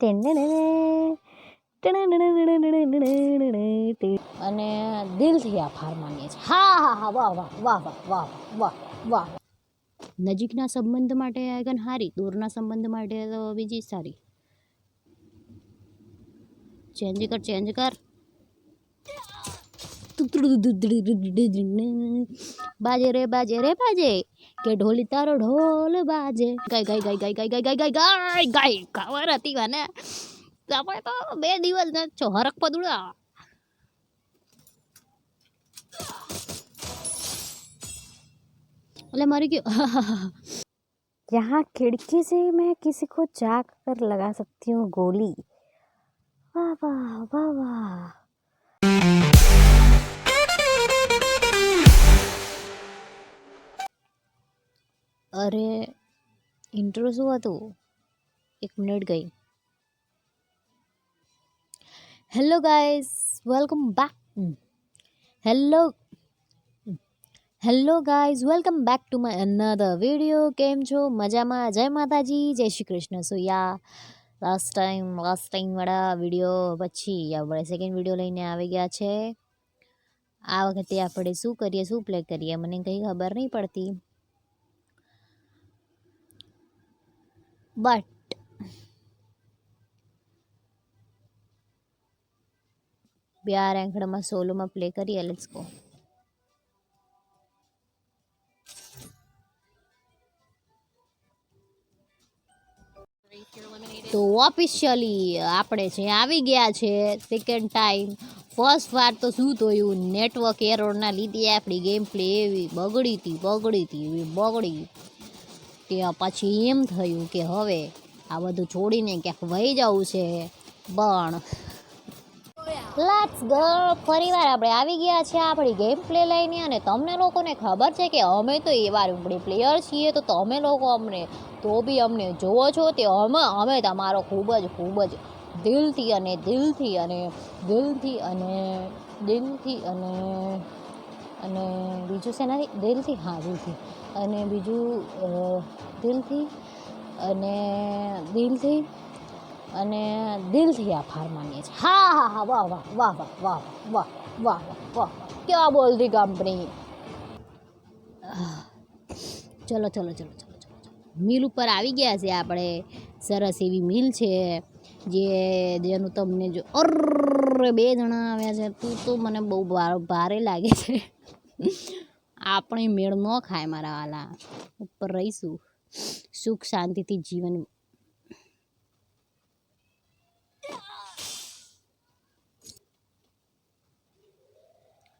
અને દિલથી આભાર માનીએ છીએ. હા હા હા, વાહ વાહ વાહ વાહ વાહ વાહ વાહ. નજીકના સંબંધ માટે આગળ હારી, દૂરના સંબંધ માટે તો બીજી સારી. ચેન્જ કર. બાજે રે બાજે કે ઢોલી તારો ઢોલ બાજે. ગાય ખબર હતી મને. આપણે તો 2 દિવસ છો હરક પદુડા. એટલે મારી કે यहाँ खिड़की से मैं किसी को जाग कर लगा सकती हूँ गोली. वाह वाह वाह वाह. અરે ઇન્ટ્રો શું હતું? 1 મિનિટ ગઈ. Hello guys, welcome back. Hello guys, welcome back to my another video. કેમ છો? મજામાં? જય માતાજી, જય શ્રી કૃષ્ણ. સો યા લાસ્ટ ટાઈમ વાળા વિડીયો પછી આપણે સેકન્ડ વિડીયો લઈને આવી ગયા છે. આ વખતે આપણે શું કરીએ, શું પ્લે કરીએ, મને કંઈ ખબર નહીં પડતી. બટ બ્યાર એંખડામાં સોલોમાં પ્લે કરીએ. Let's go. તો ઓફિશિયલી આપણે છે આવી ગયા છે સેકન્ડ ટાઈમ. ફર્સ્ટ વાર તો શું થયું, નેટવર્ક એરરના લીધે આપણી ગેમ પ્લે એવી બગડી હતી. ત્યાં પછી એમ થયું કે હવે આ બધું છોડીને ક્યાંક વહી જવું છે. પણ લેટ્સ ગો. ફરીવાર આપણે આવી ગયા છે આપણી ગેમ પ્લે લઈને. અને તમને લોકોને ખબર છે કે અમે તો એવા પ્લેયર છીએ, તો તમે લોકો અમને તો બી અમને જોવો છો તે અમે તમારો ખૂબ જ દિલથી અને બીજું છે નથી દિલથી, હા દિલથી, અને બીજું દિલથી આભાર માનીએ છીએ. હા હા હા, વાહ વાહ વાહ વાહ વાહ વાહ વાહ વાહ. ક્યાં બોલતી કંપની. ચલો મિલ ઉપર આવી ગયા છે આપણે. સરસ એવી મિલ છે જેનું તમને જો 2 જણા આવ્યા છે. તું તો મને બહુ ભારે લાગે છે. આપણે મેળ ન ખાય મારા વાલા. ઉપર રહીશું સુખ શાંતિથી જીવન.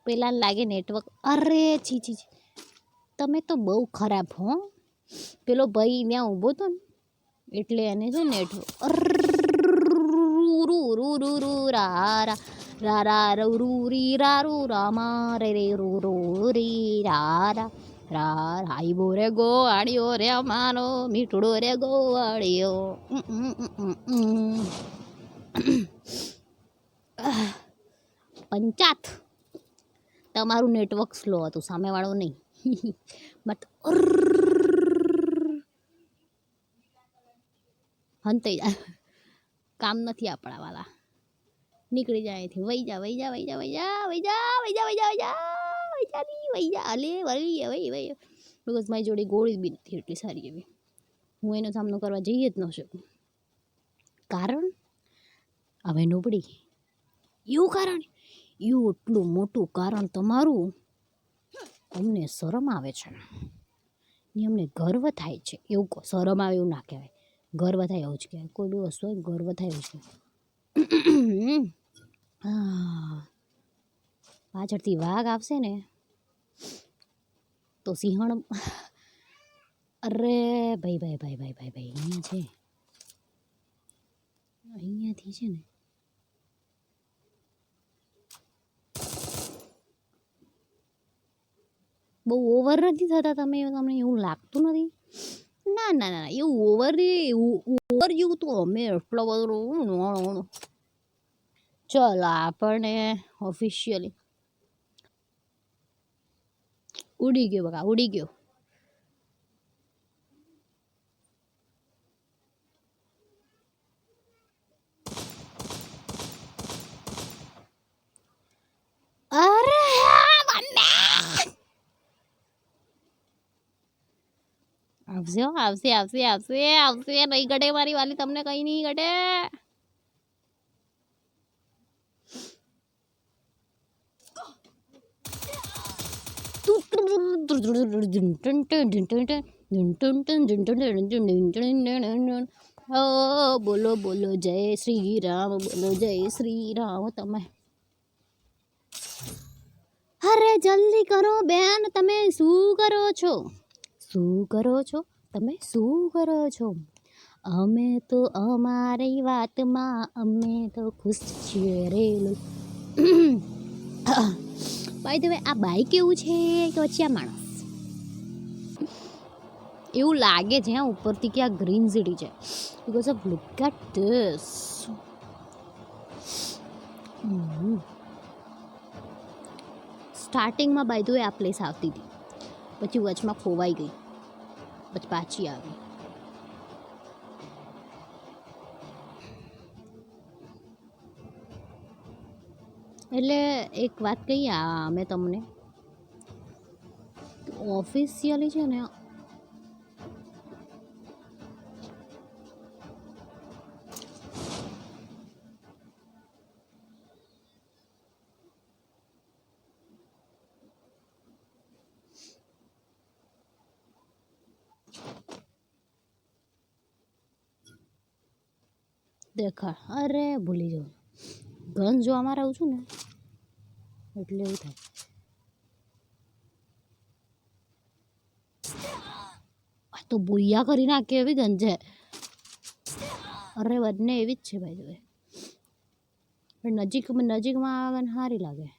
પેલા લાગે નેટવર્ક. અરે છી તમે તો બહુ ખરાબ હો. પેલો ભાઈ ત્યાં ઊભો હતો ને એટલે એને છે નેટવર્ક. આઈબો રે ગોવાળિયો રે માનો મીઠડો રે ગોવાળિયો. પંચાત. તમારું નેટવર્ક સ્લો હતું, સામેવાળું નહીં. બટ હંતાઈ જાય. કામ નથી આપણા વાલા. નીકળી જાય અહીંથી. વઈ જા અલે વઈ. બિકોઝ મારી જોડે ગોળી બી નથી એટલી સારી એવી. હું એનો સામનો કરવા જઈ જ ન શકું. કારણ હવે નોબડી. એવું કારણ, એવું એટલું મોટું કારણ તમારું. અમને શરમ આવે છે ને અમને ગર્વ થાય છે. એવું કહો. શરમ આવે એવું ના કહેવાય, ગર્વ થાય એવું જ કહેવાય. કોઈ બી વસ્તુ હોય ગર્વ થાય એવું જ કહેવાય. પાછળથી વાઘ આવશે ને તો સિંહણ. અરે ભાઈ અહીંયા છે. અહીંયાથી છે ને બહુ ઓવર નથી થતા તમે. તમને એવું લાગતું નથી? ના એવું ઓવર જેવું તો અમે એટલો બધો. ચલો આપણને ઓફિશિયલી ઉડી ગયો બકા, ઉડી ગયો. આવશે હો, આવશે આવશે આવશે આવશે. નહીં ઘટે મારી વાલી, તમને કંઈ નહીં ઘટે. બોલો બોલો જય શ્રી રામ, બોલો જય શ્રી રામ. તમે અરે જલ્દી કરો બેન, તમે શું કરો છો? શું કરો છો તમે? શું કરો છો? અમે તો અમારી વાતમાં અમે તો ખુશ છીએ રે. ભાઈ તમે આ બાઈક કેવું છે કે પછી આ માણસ? એવું લાગે છે હા ઉપરથી કે આ ગ્રીન સિટી છે, because of look at this. સ્ટાર્ટિંગમાં બાય ધ વે આ પ્લેસ આવતી હતી, પછી વચમાં ખોવાઈ ગઈ, પછી પાછી આવી. એટલે એક વાત કહીએ અમે તમને, ઓફિશિયલી છે ને દેખાડ. અરે ભૂલી જાઉં, ગન જોવામાં રહું છું ને એટલે એવું થાય. આ તો બોયા કરી નાખે એવી ગન છે. અરે બંને એવી જ છે ભાઈ. પણ નજીકમાં આ ગન સારી લાગે.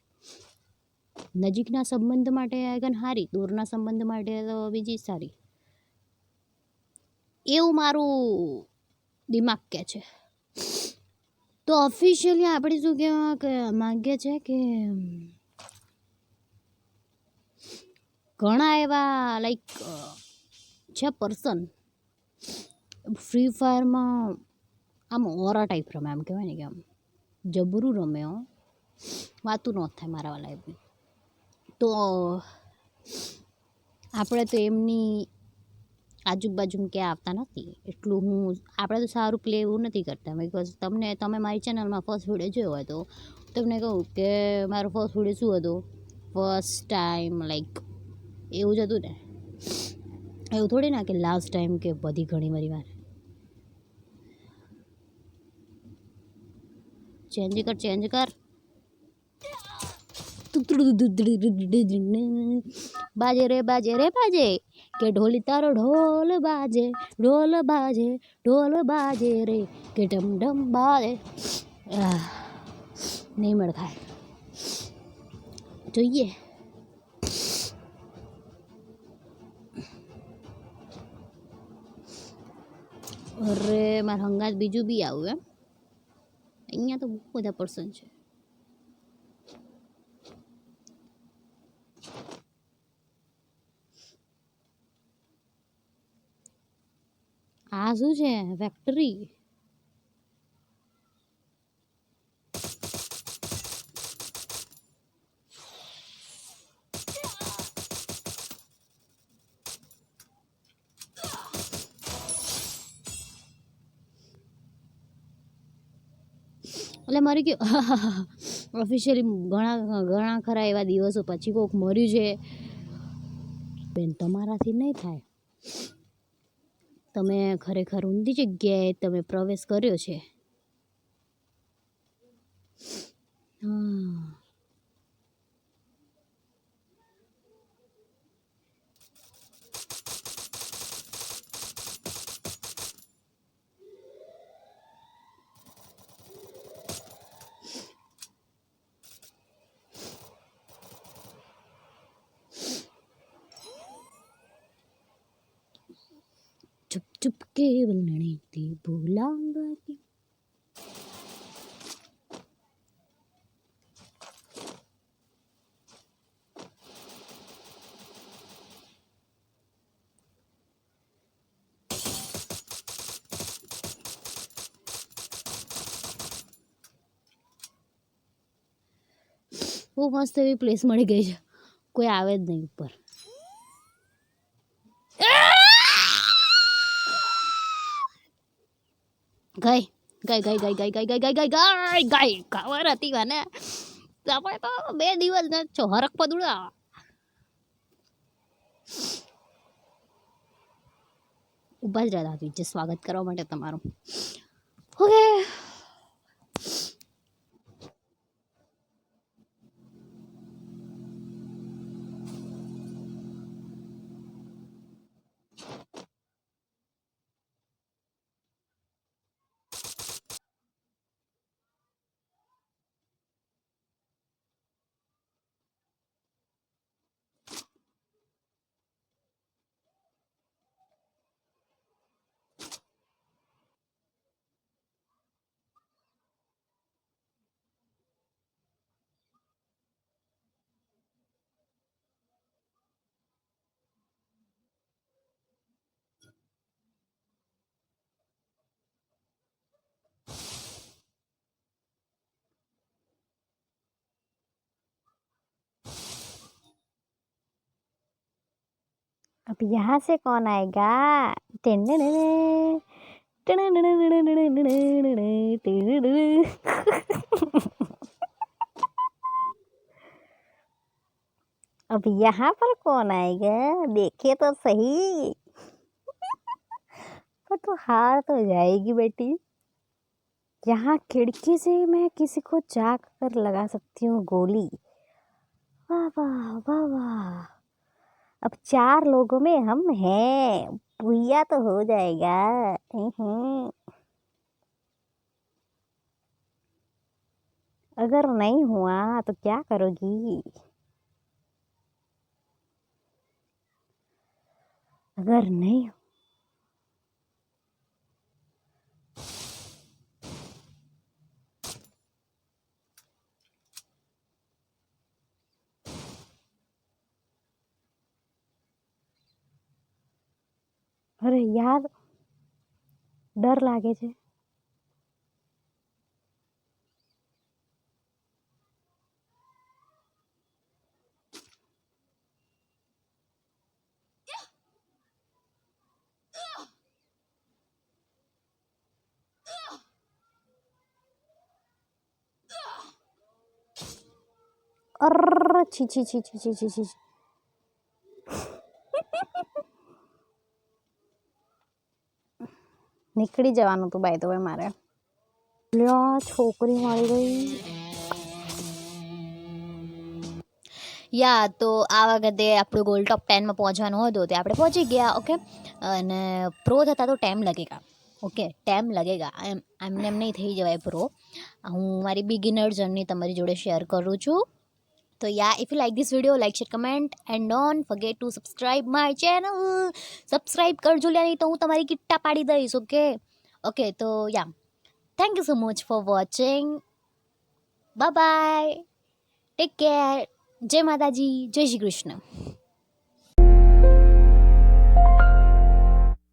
નજીકના સંબંધ માટે આ ગન સારી, દૂરના સંબંધ માટે તો બીજી સારી. એવું મારું દિમાગ કહે છે. તો ઓફિશિયલી આપણે શું કહેવા માગીએ છે કે ઘણા એવા લાઈક છે પર્સન ફ્રી ફાયરમાં આમ ઓરા ટાઈપ રમે, આમ કહેવાય ને કે આમ જબરું રમે. વાતું ન થાય મારા વાલા એમની. તો આપણે તો એમની આજુબાજુ ક્યાં આવતા નથી એટલું. આપણે તો સારું પ્લે એવું નથી કરતા, બિકોઝ તમે મારી ચેનલમાં ફર્સ્ટ વિડીયો જોયો હોય તો તમને કહું કે મારો ફર્સ્ટ વિડીયો શું હતો, ફર્સ્ટ ટાઈમ લાઈક એવું જ હતું ને. એવું થોડી ના કે લાસ્ટ ટાઈમ કે બધી ઘણી બધી વાર. ચેન્જ કર. બાજે રે બાજે કે ઢોલી તારો ઢોલ બાજે રે કે ઢમ ઢમ બાજે. નહીં મળ ખાય જોઈએ. અરે મારા હંગાત બીજું બી આવું એમ. અહીંયા તો બહુ બધા પર્સન છે. આ શું છે? ફેક્ટરી. એટલે મરી ગયો. ઓફિશિયલી ઘણા ખરા એવા દિવસો પછી કોઈક મર્યું છે બેન. તમારાથી નહીં થાય. તમે ખરેખર ઊંધી જગ્યાએ તમે પ્રવેશ કર્યો છે. चुप चुप के बोलने थी बोलांगा कि वो मस्त एवी प्लेस मળી ગઈ છે, કોઈ આવે જ નહીં ઉપર. ગઈ ગઈ ગઈ ગઈ ગઈ ગઈ ગઈ ગઈ ગઈ ગઈ ગઈ ખબર હતી મને આપણે તો 2 દિવસ ને છો હરક પદુડા ઊભા જ રહ્યા હતા સ્વાગત કરવા માટે તમારું ઓકે अब यहाँ से कौन आएगा अब यहाँ पर कौन आएगा देखे तो सही पर तो हार तो जाएगी बेटी यहाँ खिड़की से मैं किसी को जाग कर लगा सकती हूँ गोली वाह वाह वाह वाह अब 4 लोगों में हम हैं भैया तो हो जाएगा अगर नहीं हुआ तो क्या करोगी अगर नहीं अरे यार डर लागे છે અર છી છી છી છી છી છી છી નીકળી જવાનું હતું બાય ધ વે મારે લ્યો છોકરી મળી ગઈ યા તો આ વખતે આપણું ગોલ ટોપ 10 में પહોંચવાનું હતું તે આપણે પહોંચી ગયા ઓકે અને પ્રો થતા તો ટાઈમ लगेगा ઓકે ટાઈમ लगेगा એમને એમ નહીં થઈ જવાય પ્રો હું મારી બિગિનર જર્ની તમારી જોડે શેર કરું છું તો યા if you like this video like share comment and don't forget to subscribe my channel subscribe करजो ल्या नहीं तो હું તમારી કિટ્ટા પાડી દઈશ ઓકે ઓકે તો yeah thank you so much for watching bye bye take care જય માતાજી જય શ્રી કૃષ્ણ